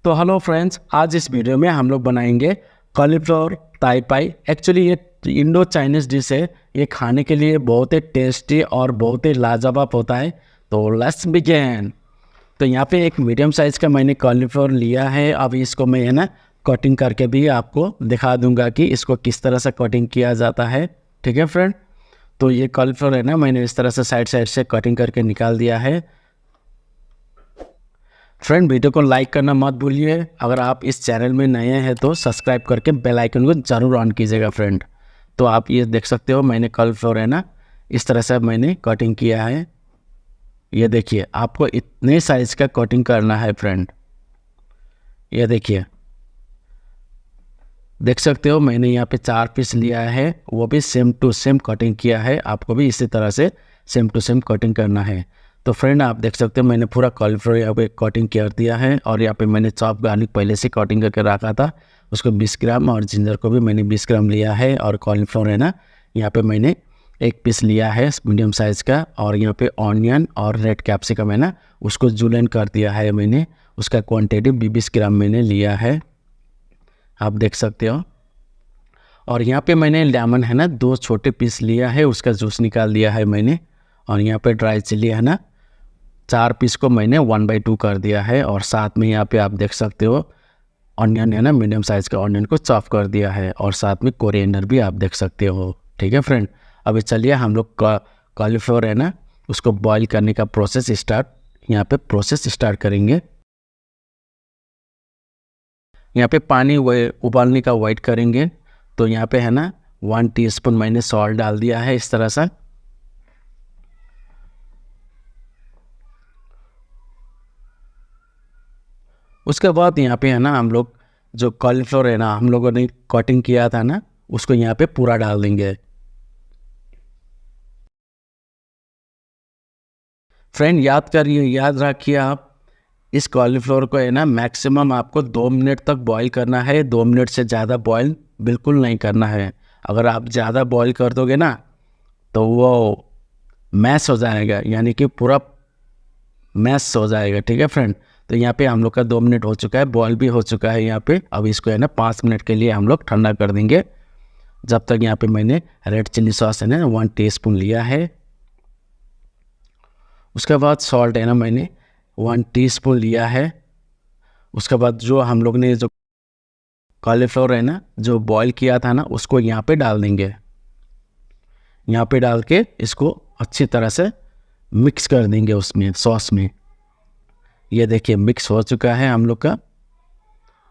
तो hello friends, आज इस वीडियो में हम लोग बनाएंगे कॉलीफ्लावर ताई पाई। एक्चुअली ये इंडो चाइनीज़ डिश है। ये खाने के लिए बहुत ही टेस्टी और बहुत ही लाजवाब होता है। तो लेट्स बिगिन। तो यहाँ पे एक मीडियम साइज़ का मैंने कॉलीफ्लावर लिया है। अब इसको मैं कटिंग करके भी आपको दिखा दूंगा कि इसको किस तरह से कटिंग किया जाता है। ठीक है फ्रेंड, तो ये कॉलीफ्लावर मैंने इस तरह से साइड से कटिंग करके निकाल दिया है। फ्रेंड, वीडियो को लाइक करना मत भूलिए। अगर आप इस चैनल में नए हैं तो सब्सक्राइब करके बेल आइकन को ज़रूर ऑन कीजिएगा फ्रेंड। तो आप ये देख सकते हो मैंने कॉलीफ्लावर इस तरह से मैंने कटिंग किया है। ये देखिए, आपको इतने साइज़ का कटिंग करना है फ्रेंड। ये देखिए, देख सकते हो मैंने यहाँ पे 4 पीस लिया है, वो भी सेम टू सेम कटिंग किया है। आपको भी इसी तरह से सेम टू सेम कटिंग करना है। तो फ्रेंड, आप देख सकते हो मैंने पूरा कॉलीफ्लावर यहाँ पे कटिंग कर दिया है। और यहाँ पे मैंने चॉप गार्लिक पहले से कटिंग करके रखा था, उसको 20 ग्राम, और जिंजर को भी मैंने 20 ग्राम लिया है। और कॉलीफ्लावर यहाँ पे मैंने 1 पीस लिया है मीडियम साइज़ का। और यहाँ पे ऑनियन और रेड कैप्सिकम उसको जुलेन कर दिया है मैंने। उसका क्वान्टिटी 20 ग्राम मैंने लिया है, आप देख सकते हो। और यहाँ पे मैंने लेमन 2 छोटे पीस लिया है, उसका जूस निकाल दिया है मैंने। और यहाँ पे ड्राई चिली 4 पीस को मैंने 1/2 कर दिया है। और साथ में यहाँ पे आप देख सकते हो ऑनियन मीडियम साइज़ का ऑनियन को चॉप कर दिया है। और साथ में कोरिएंडर भी आप देख सकते हो। ठीक है फ्रेंड, अभी चलिए हम लोग कॉलीफ्लावर उसको बॉईल करने का यहाँ पे प्रोसेस स्टार्ट करेंगे। यहाँ पे पानी उबालने का वेट करेंगे। तो यहाँ पे 1 टीस्पून मैंने सॉल्ट डाल दिया है इस तरह से। उसके बाद यहाँ पे हम लोग जो कॉलीफ्लावर हम लोगों ने कटिंग किया था उसको यहाँ पे पूरा डाल देंगे। फ्रेंड, याद रखिए आप इस कॉलीफ्लावर को मैक्सिमम आपको 2 मिनट तक बॉईल करना है। 2 मिनट से ज़्यादा बॉईल बिल्कुल नहीं करना है। अगर आप ज़्यादा बॉईल कर दोगे तो वो मैश हो जाएगा, यानी कि पूरा मैश हो जाएगा। ठीक है फ्रेंड, तो यहाँ पे हम लोग का 2 मिनट हो चुका है, बॉईल भी हो चुका है यहाँ पे। अब इसको 5 मिनट के लिए हम लोग ठंडा कर देंगे। जब तक यहाँ पे मैंने रेड चिल्ली सॉस 1 टीस्पून लिया है। उसके बाद सॉल्ट मैंने 1 टीस्पून लिया है। उसके बाद जो हम लोग ने जो कॉलीफ्लावर जो बॉईल किया था उसको यहाँ पे डाल देंगे। यहाँ पे डाल के इसको अच्छी तरह से मिक्स कर देंगे उसमें सॉस में। ये देखिए मिक्स हो चुका है हम लोग का।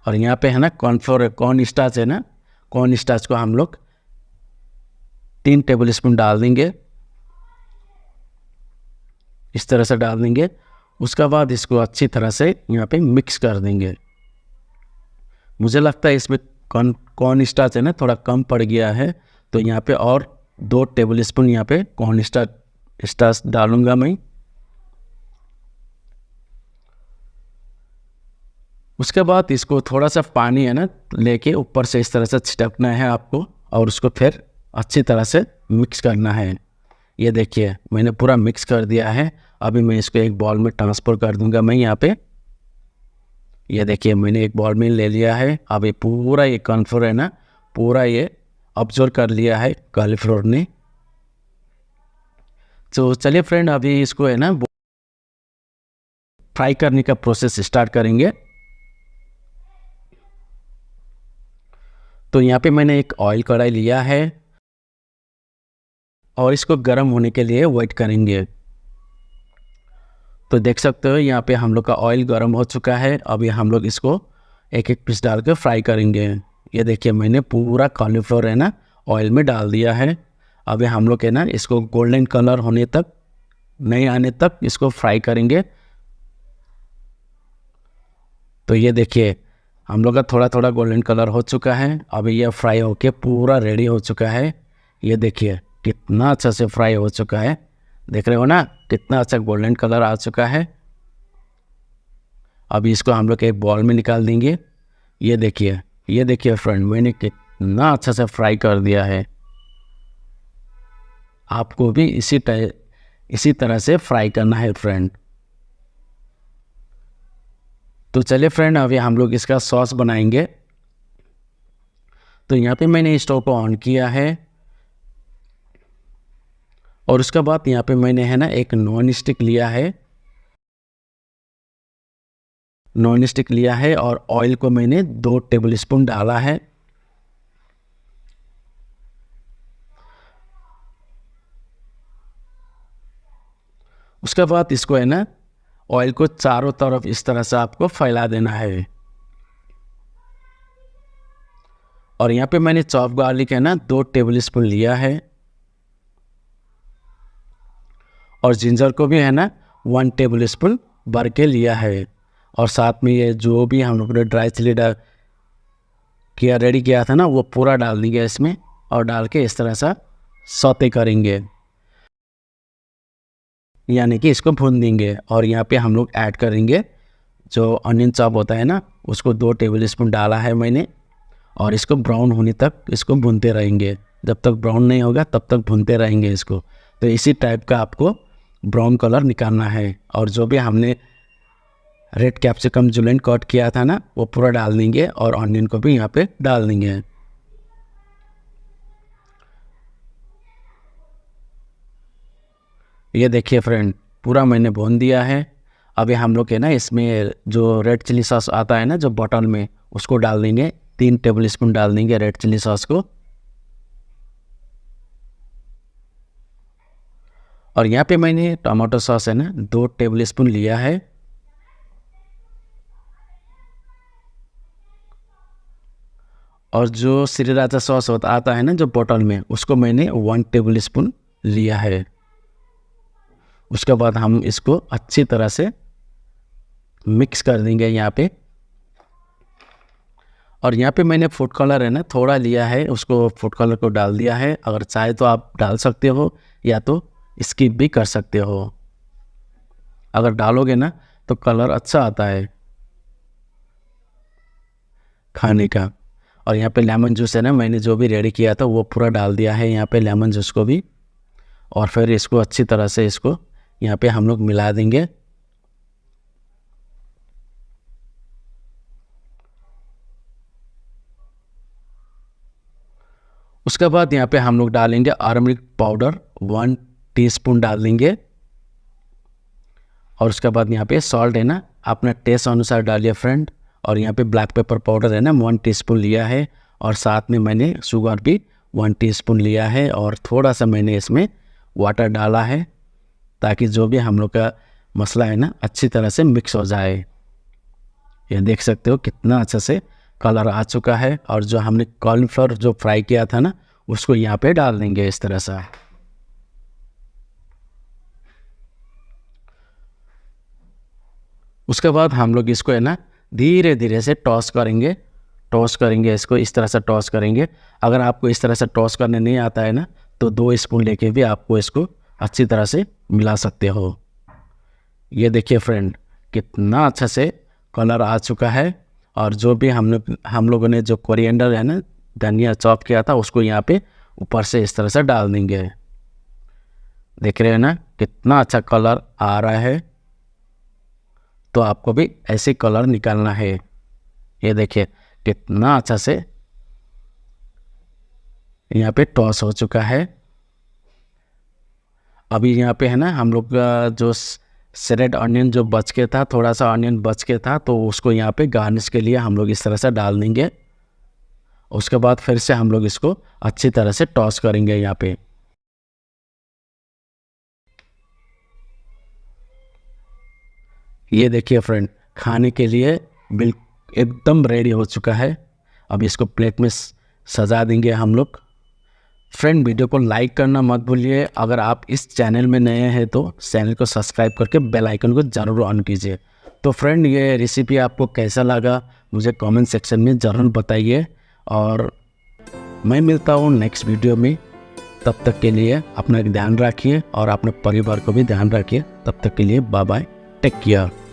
और यहाँ पे कॉर्न स्टार्च कॉर्न स्टार्च को हम लोग 3 टेबल स्पून डाल देंगे, इस तरह से डाल देंगे। उसके बाद इसको अच्छी तरह से यहाँ पे मिक्स कर देंगे। मुझे लगता है इसमें कॉर्न स्टार्च थोड़ा कम पड़ गया है, तो यहाँ पे और 2 टेबल स्पून यहाँ पे कॉर्न स्टार्च डालूंगा मैं। उसके बाद इसको थोड़ा सा पानी लेके ऊपर से इस तरह से छिड़कना है आपको। और उसको फिर अच्छी तरह से मिक्स करना है। ये देखिए मैंने पूरा मिक्स कर दिया है। अभी मैं इसको एक बॉल में ट्रांसफ़र कर दूंगा मैं यहाँ पे। ये देखिए मैंने एक बॉल में ले लिया है। अभी पूरा ये कॉर्नफ्लोर पूरा ये ऑब्जर्व कर लिया है कॉलीफ्लावर ने। तो चलिए फ्रेंड, अभी इसको फ्राई करने का प्रोसेस स्टार्ट करेंगे। तो यहाँ पे मैंने एक ऑयल कढ़ाई लिया है और इसको गर्म होने के लिए वेट करेंगे। तो देख सकते हो यहाँ पे हम लोग का ऑयल गर्म हो चुका है। अभी हम लोग इसको एक एक पीस डाल के फ्राई करेंगे। ये देखिए मैंने पूरा कॉलीफ्लावर ऑयल में डाल दिया है। अभी हम लोग इसको गोल्डन कलर होने तक, नहीं आने तक इसको फ्राई करेंगे। तो ये देखिए हम लोग का थोड़ा थोड़ा गोल्डन कलर हो चुका है। अभी ये फ्राई होके पूरा रेडी हो चुका है। ये देखिए कितना अच्छा से फ्राई हो चुका है, देख रहे हो कितना अच्छा गोल्डन कलर आ चुका है। अभी इसको हम लोग एक बॉल में निकाल देंगे। ये देखिए फ्रेंड, मैंने कितना अच्छा से फ्राई कर दिया है। आपको भी इसी तरह से फ्राई करना है फ्रेंड। तो चलिए फ्रेंड, अभी हम लोग इसका सॉस बनाएंगे। तो यहाँ पे मैंने स्टोव को ऑन किया है और उसके बाद यहाँ पे मैंने है ना एक नॉन स्टिक लिया है। नॉन स्टिक लिया है और ऑयल को मैंने 2 टेबलस्पून डाला है। उसके बाद इसको है ना ऑयल को चारों तरफ इस तरह से आपको फैला देना है। और यहाँ पे मैंने चॉप गार्लिक है ना 2 टेबलस्पून लिया है और जिंजर को भी है ना 1 टेबलस्पून भर के लिया है। और साथ में ये जो भी हम लोग ने ड्राई चिली रेडी किया था ना, वो पूरा डाल देंगे इसमें और डाल के इस तरह से सौते करेंगे, यानी कि इसको भून देंगे। और यहाँ पे हम लोग ऐड करेंगे जो अनियन चॉप होता है ना, उसको 2 टेबलस्पून डाला है मैंने और इसको ब्राउन होने तक इसको भूनते रहेंगे। जब तक ब्राउन नहीं होगा तब तक भूनते रहेंगे इसको। तो इसी टाइप का आपको ब्राउन कलर निकालना है। और जो भी हमने रेड कैप्सिकम जुलियन कट किया था ना, वो पूरा डाल देंगे और ऑनियन को भी यहाँ पे डाल देंगे। ये देखिए फ्रेंड, पूरा मैंने भून दिया है। अभी हम लोग है ना इसमें जो रेड चिली सॉस आता है ना जो बॉटल में, उसको डाल देंगे। 3 टेबलस्पून डाल देंगे रेड चिली सॉस को। और यहाँ पे मैंने टमाटो सॉस है ना 2 टेबलस्पून लिया है। और जो श्रीराचा सॉस आता है ना जो बोतल में, उसको मैंने 1 टेबलस्पून लिया है। उसके बाद हम इसको अच्छी तरह से मिक्स कर देंगे यहाँ पे। और यहाँ पे मैंने फूड कलर है ना थोड़ा लिया है, उसको फूड कलर को डाल दिया है। अगर चाहे तो आप डाल सकते हो या तो स्किप भी कर सकते हो। अगर डालोगे ना तो कलर अच्छा आता है खाने का। और यहाँ पे लेमन जूस है ना, मैंने जो भी रेडी किया था वो पूरा डाल दिया है यहाँ पे लेमन जूस को भी। और फिर इसको अच्छी तरह से इसको यहाँ पे हम लोग मिला देंगे। उसके बाद यहाँ पे हम लोग डालेंगे टर्मरिक पाउडर 1 टीस्पून डाल देंगे। और उसके बाद यहाँ पे सॉल्ट है ना अपने टेस्ट अनुसार डालिए फ्रेंड। और यहाँ पे ब्लैक पेपर पाउडर है ना 1 टीस्पून लिया है। और साथ में मैंने शुगर भी 1 टीस्पून लिया है। और थोड़ा सा मैंने इसमें वाटर डाला है ताकि जो भी हम लोग का मसाला है ना अच्छी तरह से मिक्स हो जाए। ये देख सकते हो कितना अच्छा से कलर आ चुका है। और जो हमने कॉर्नफ्लोर जो फ्राई किया था ना, उसको यहाँ पे डाल देंगे इस तरह से। उसके बाद हम लोग इसको है ना धीरे धीरे से टॉस करेंगे इसको इस तरह से टॉस करेंगे। अगर आपको इस तरह से टॉस करने नहीं आता है ना, तो 2 स्पून लेके भी आपको इसको अच्छी तरह से मिला सकते हो। ये देखिए फ्रेंड, कितना अच्छा से कलर आ चुका है। और जो भी हम लोगों ने जो कोरिएंडर है ना धनिया चॉप किया था, उसको यहाँ पे ऊपर से इस तरह से डाल देंगे। देख रहे हैं ना कितना अच्छा कलर आ रहा है। तो आपको भी ऐसे कलर निकालना है। ये देखिए कितना अच्छा से यहाँ पे टॉस हो चुका है। अभी यहाँ पे है ना हम लोग का जो श्रेड ऑनियन जो बच के था, थोड़ा सा ऑनियन बच के था, तो उसको यहाँ पे गार्निश के लिए हम लोग इस तरह से डाल देंगे। उसके बाद फिर से हम लोग इसको अच्छी तरह से टॉस करेंगे यहाँ पे। ये देखिए फ्रेंड, खाने के लिए एकदम रेडी हो चुका है। अब इसको प्लेट में सजा देंगे हम लोग। फ्रेंड, वीडियो को लाइक करना मत भूलिए। अगर आप इस चैनल में नए हैं तो चैनल को सब्सक्राइब करके बेल आइकन को ज़रूर ऑन कीजिए। तो फ्रेंड, ये रेसिपी आपको कैसा लगा मुझे कमेंट सेक्शन में ज़रूर बताइए। और मैं मिलता हूँ नेक्स्ट वीडियो में। तब तक के लिए अपना ध्यान रखिए और अपने परिवार को भी ध्यान रखिए। तब तक के लिए बाय बाय, टेक केयर।